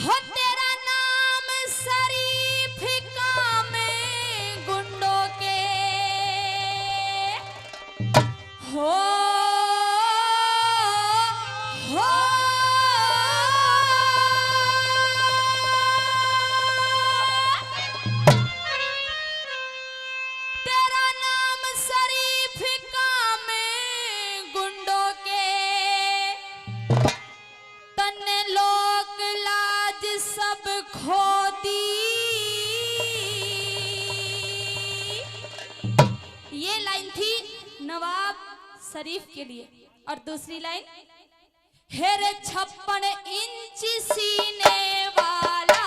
हो तेरा नाम शरीफ काम गुंडों के हो तेरा नाम शरीफ काम गुंडों के तन्ने लोक लाज सब खो दी। ये लाइन थी नवाब शरीफ के लिए। और दूसरी लाइन, हेरे 56 इंच सीने वाला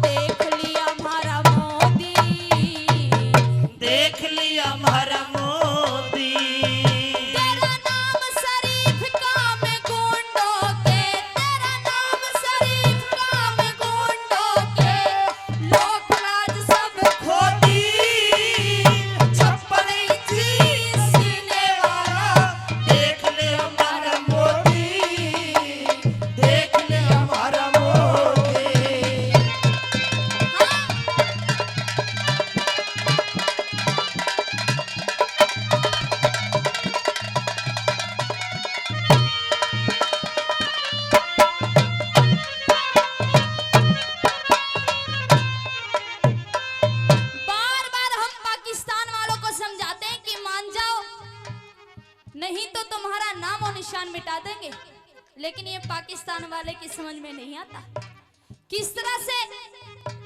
देख लिया हमारा मोदी, देख लिया हमारा मोदी। तेरा नाम शरीफ काम गुंडों के, तेरा नाम शरीफ काम गुंडों के लोक लाज सब खो दी। 56 इंच सीने वाला देख ले हमारा मोदी, देख ले हमारा मोदी। बार बार हम पाकिस्तान वालों को समझाते हैं कि मान जाओ, नहीं तो तुम्हारा नाम और निशान मिटा देंगे, लेकिन ये पाकिस्तान वाले की समझ में नहीं आता। किस तरह से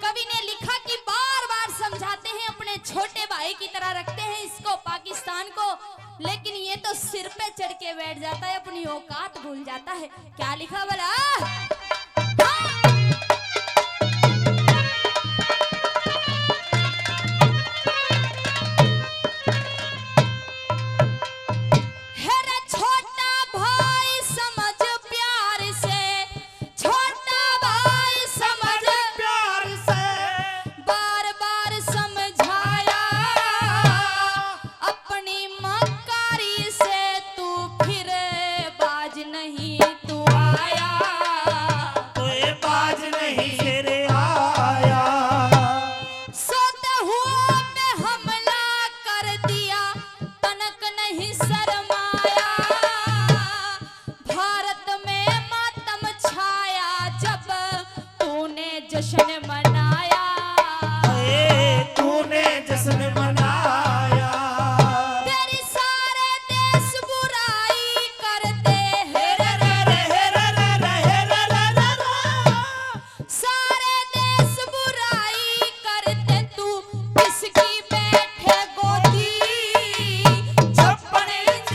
कवि ने लिखा कि बार बार समझाते हैं, अपने छोटे भाई की तरह रखते हैं इसको पाकिस्तान को, लेकिन ये तो सिर पे चढ़ के बैठ जाता है, अपनी औकात भूल जाता है। क्या लिखा बोला? हेरे छोटा भाई समझ प्यार से, छोटा भाई समझ प्यार से बार बार समझाया, अपनी मक्कारी से तू फिर बाज नहीं तू आया। कोई बाज नहीं फिर आया। सोते हुए पे हमला कर दिया, तनक नहीं शर्माया। भारत में मातम छाया जब तूने जश्न मनाया। तूने जश्न मनाया। तेरी सारे देश बुराई करते हैं, सारे देश बुराई करते, तू किसकी बैठे गोदी। 56 इंच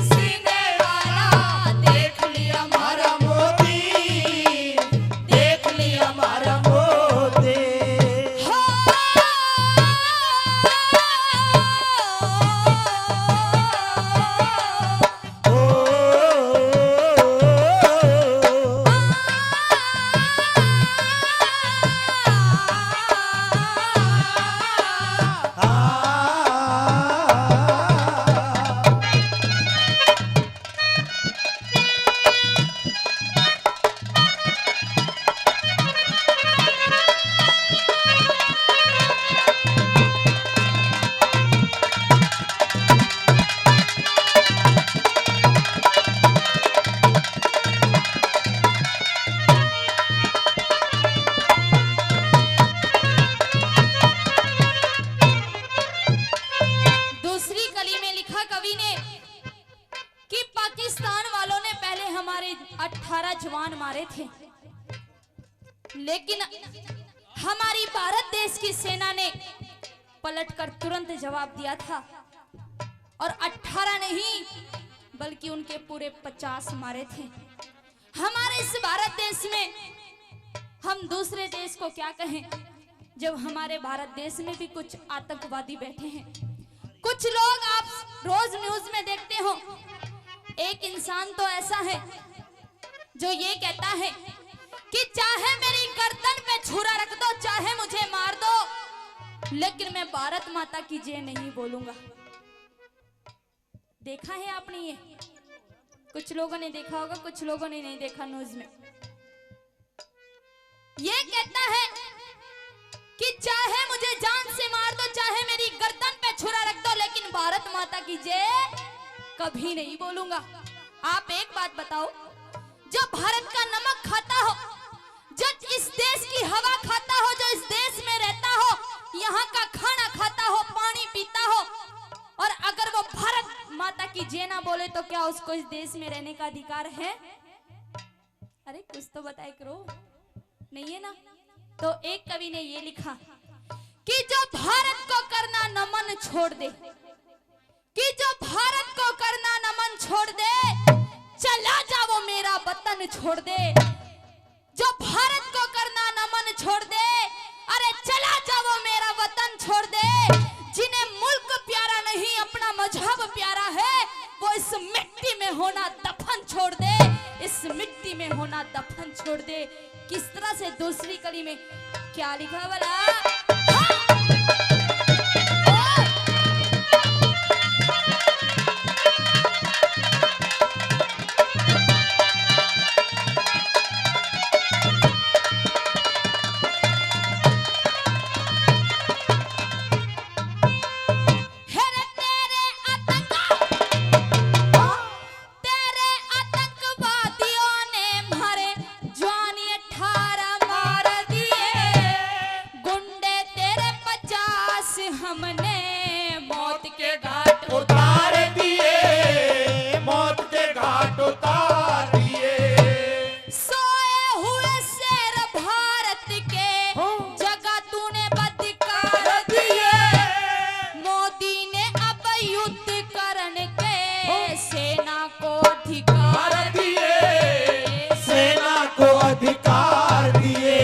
सीने वाला देख लिया हमारा मोदी, देख लिया हमारा मोदी। हो दूसरी कली में लिखा कवि ने कि पाकिस्तान वालों ने पहले हमारे 18 जवान मारे थे, लेकिन हमारी भारत देश की सेना ने पलटकर तुरंत जवाब दिया था, और 18 नहीं बल्कि उनके पूरे 50 मारे थे। हमारे इस भारत देश में हम दूसरे देश को क्या कहें, जब हमारे भारत देश में भी कुछ आतंकवादी बैठे हैं। कुछ लोग आप रोज न्यूज में देखते हो, एक इंसान तो ऐसा है जो ये कहता है कि चाहे मेरी गर्दन पे छुरा रख दो, चाहे मुझे मार दो, लेकिन मैं भारत माता की जय नहीं बोलूंगा। देखा है आपने ये? कुछ लोगों ने देखा होगा, कुछ लोगों ने नहीं देखा न्यूज में। ये कहता है कि चाहे मुझे जान से मार दो, चाहे मेरी गर्दन पे छुरा रख दो, लेकिन भारत माता की जय कभी नहीं बोलूंगा। आप एक बात बताओ, जो भारत का नमक खाता हो, जो इस देश की हवा खाता हो, जो इस देश में रहता हो, यहाँ का खाना खाता हो, पानी पीता हो, और अगर वो भारत माता की जय ना बोले तो क्या उसको इस देश में रहने का अधिकार है? अरे कुछ तो बताए करो, नहीं है ना? तो एक कवि ने ये लिखा कि जो भारत को करना नमन छोड़ दे, कि जो भारत को करना नमन छोड़ दे, चला जा वो मेरा वतन छोड़ दे। जो भारत को करना नमन छोड़ दे, अरे चला जा वो मेरा वतन छोड़ दे। जिन्हें मुल्क प्यारा नहीं अपना मजहब प्यारा है, वो इस मिट्टी में होना दफन छोड़ दे, इस मिट्टी में होना दफन छोड़ दे। किस तरह से दूसरी कड़ी में क्या लिखा वाला? हमने मौत के घाट उतार दिए, मौत के घाट उतार दिए। सोए हुए शेर भारत के जगह तूने बदकार दिए। मोदी ने अब युद्ध करने के सेना को अधिकार दिए, सेना को अधिकार दिए।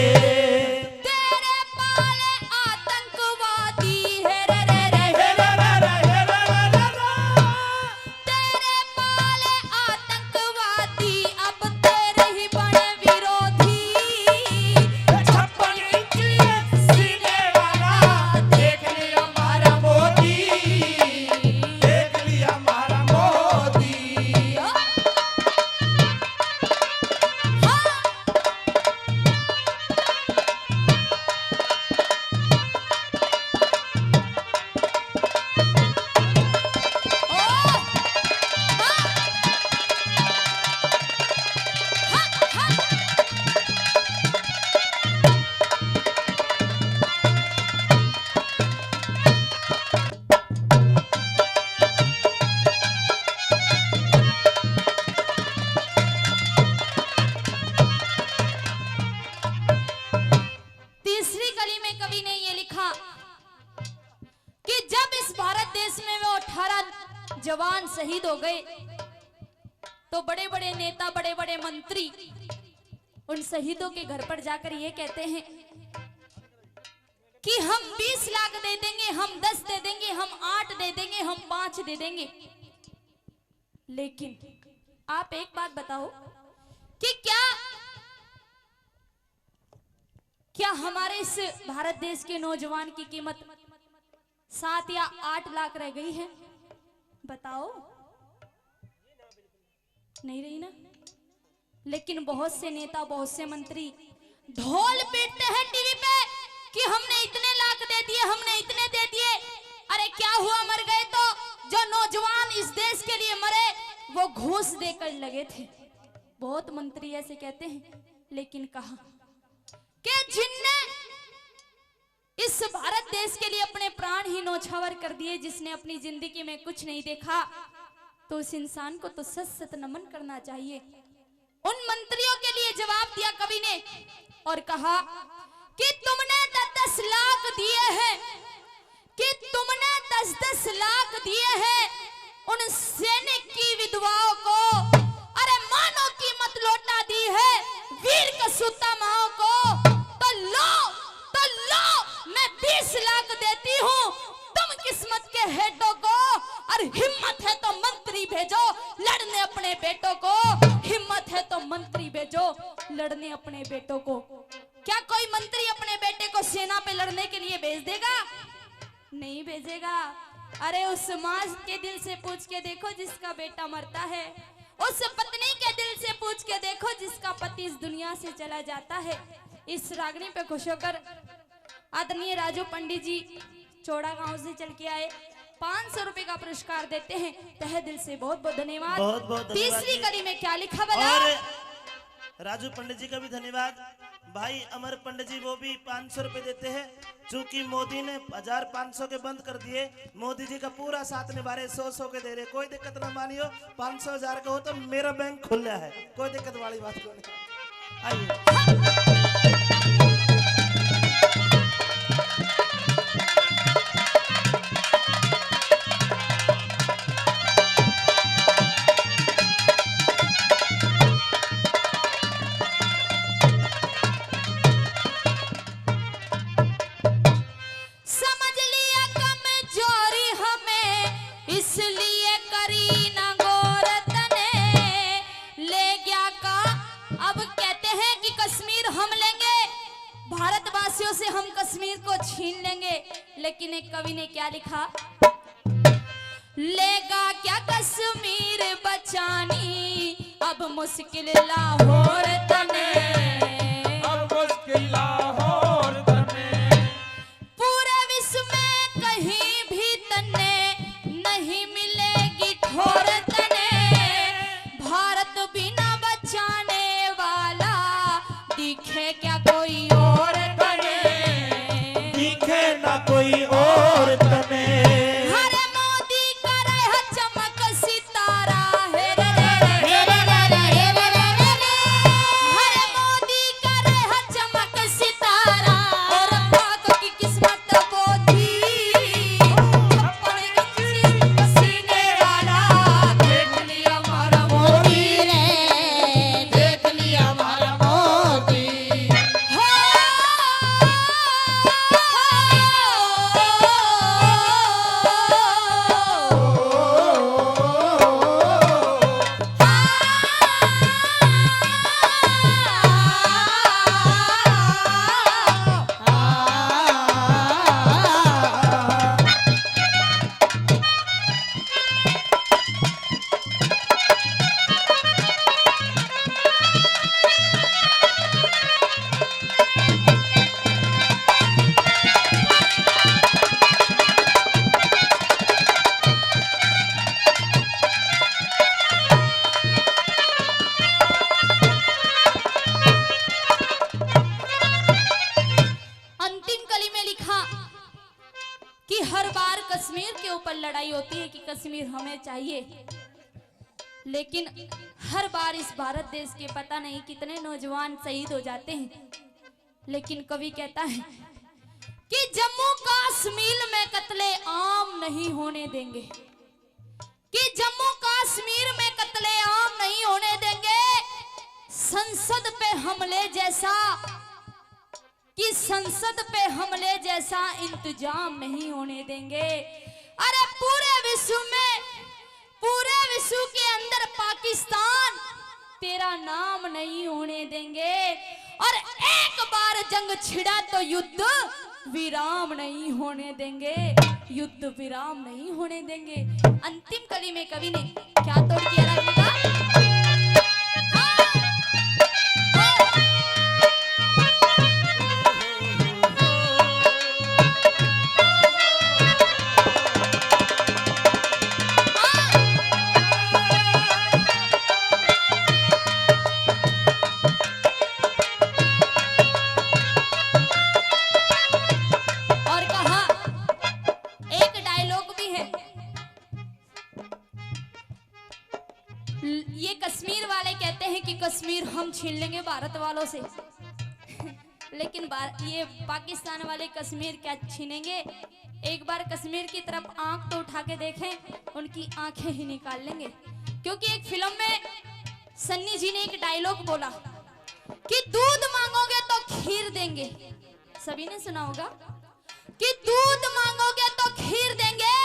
जवान शहीद हो गए तो बड़े बड़े नेता, बड़े बड़े मंत्री उन शहीदों के घर पर जाकर ये कहते हैं कि हम 20 लाख दे देंगे, हम 10 दे देंगे, हम 8 दे देंगे, हम 5 दे देंगे। लेकिन आप एक बात बताओ कि क्या हमारे इस भारत देश के नौजवान की कीमत 7 या 8 लाख रह गई है? बताओ, नहीं रही ना। लेकिन बहुत से नेता, बहुत से मंत्री ढोल पीटते हैं टीवी पे कि हमने इतने लाख दे दिए, हमने इतने दे दिए। अरे क्या हुआ, मर गए तो? जो नौजवान इस देश के लिए मरे वो घूस देकर लगे थे। बहुत मंत्री ऐसे कहते हैं, लेकिन कहा कि जिनने इस भारत देश के लिए अपने प्राण ही न्यौछावर कर दिए, जिसने अपनी जिंदगी में कुछ नहीं देखा, तो उस इंसान को तो सत सत नमन करना चाहिए। उन मंत्रियों के लिए जवाब दिया कवि ने और कहा कि तुमने 10-10 लाख दिए हैं, कि तुमने 10-10 लाख दिए हैं उन सैनिक की विधवाओं को। अरे मानो कीमत लौटा दी है वीर कसूता माओ को। तो लो मैं 20 लाख देती हूँ तुम किस्मत के हेडों को। और हिम्मत है तो मंत्री भेजो लड़ने अपने बेटों को। हिम्मत है तो मंत्री भेजो लड़ने अपने बेटों को। क्या कोई मंत्री अपने बेटे को सेना पे लड़ने के लिए भेज देगा? नहीं भेजेगा। अरे उस माँ के दिल से पूछ के देखो जिसका बेटा मरता है, उस पत्नी के दिल से पूछ के देखो जिसका पति इस दुनिया से चला जाता है। इस रागनी पे खुश होकर आदरणीय राजू पंडित जी चौड़ा गांव से चल के आए 500 रुपए का पुरस्कार देते हैं। तहे दिल से बहुत बहुत धन्यवाद। बहुत बहुत धन्यवाद। तीसरी कड़ी में क्या लिखा बना? और राजू पंडित जी का भी धन्यवाद। भाई अमर पंडित जी वो भी 500 रुपए देते हैं। चूंकि मोदी ने 1500 के बंद कर दिए, मोदी जी का पूरा साथ निभा रहे, 100 के दे रहे। कोई दिक्कत ना मानियो, 500 1000 का हो तो मेरा बैंक खुला है, कोई दिक्कत वाली बात को नहीं। आइए समझ लिया कमजोरी हमें इसलिए करी न गौर तने ले गया का। अब कहते हैं कि कश्मीर हम लेंगे, भारतवासियों से हम कश्मीर को छीन लेंगे। लेकिन एक कवि ने क्या लिखा? लेगा क्या कश्मीर बचानी अब मुश्किल लाहौर तने। अब मुश्किल लाहौर तने पूरे विश्व में कहीं भी तने नहीं मिलेगी ठोर तने। भारत बिना बचाने वाला दिखे क्या कोई और तने। दिखे ना कोई और तने। हरे मोदी करे है चमक सितारा हे रे रे रे रे रे रे रे रे रे रे। हरे मोदी करे है चमक सितारा और पाक की किस्मत वो थी। छप्पन इंची सीने वाला देख लिया हमारा मोदी रे, देख लिया हमारा मोदी। हो अंतिम कली में लिखा कि हर बार कश्मीर के ऊपर लड़ाई होती है कि कश्मीर हमें चाहिए। लेकिन हर बार इस भारत देश के पता नहीं कितने नौजवान शहीद हो जाते हैं। लेकिन कवि कहता है कि जम्मू कश्मीर में कत्ले आम नहीं होने देंगे, कि जम्मू कश्मीर में कत्ले आम नहीं होने देंगे। संसद पे हमले जैसा, कि संसद पे हमले जैसा इंतजाम नहीं होने देंगे। अरे पूरे विश्व में, पूरे विश्व के अंदर पाकिस्तान तेरा नाम नहीं होने देंगे। और एक बार जंग छिड़ा तो युद्ध विराम नहीं होने देंगे, युद्ध विराम नहीं होने देंगे। अंतिम कली में कवि ने क्या तोड़ किया रखा? और कहा एक डायलॉग भी है, ये कश्मीर वाले कहते हैं कि कश्मीर हम छीन लेंगे भारत वालों से। लेकिन ये पाकिस्तान वाले कश्मीर क्या छीनेंगे? एक बार कश्मीर की तरफ आंख तो उठा के देखें, उनकी आंखें ही निकाल लेंगे। क्योंकि एक फिल्म में सन्नी जी ने एक डायलॉग बोला कि दूध मांगोगे तो खीर देंगे। सभी ने सुना होगा कि दूध मांगोगे तो खीर देंगे।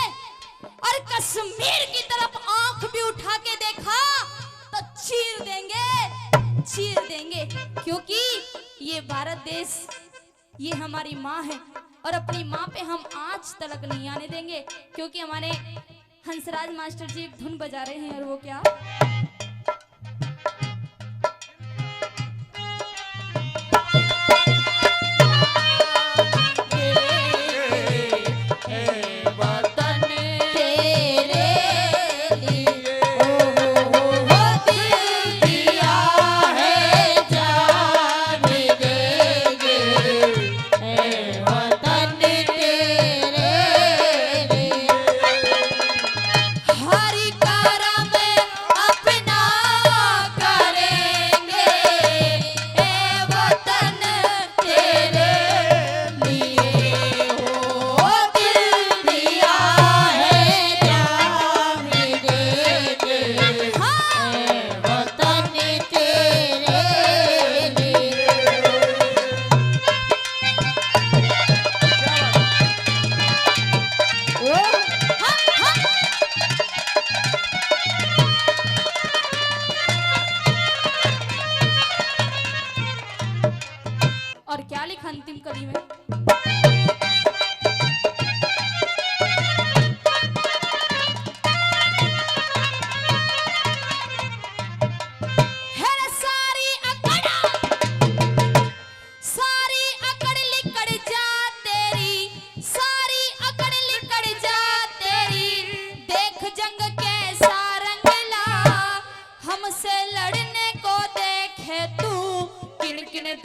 और कश्मीर की तरफ आंख भी उठा के देखा तो चीर देंगे, चीर देंगे। क्योंकि ये भारत देश, ये हमारी माँ है और अपनी माँ पे हम आज तलक नहीं आने देंगे। क्योंकि हमारे हंसराज मास्टर जी एक धुन बजा रहे हैं और वो क्या? क्या लिखा अंतिम कड़ी में?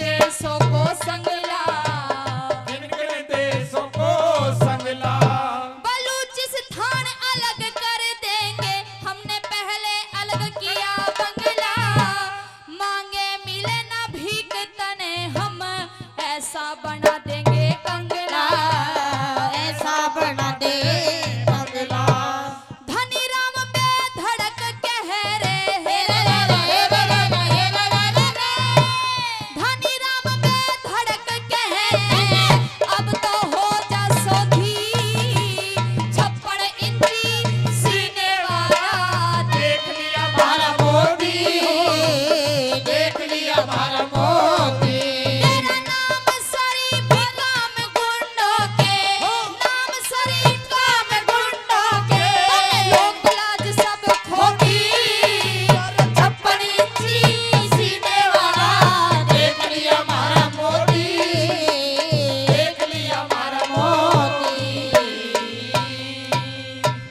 देशों को संगला, किन-किन देशों को संगला, बलूचिस्तान अलग कर देंगे, हमने पहले अलग किया बंगला, मांगे मिले ना भीख तने हम ऐसा बना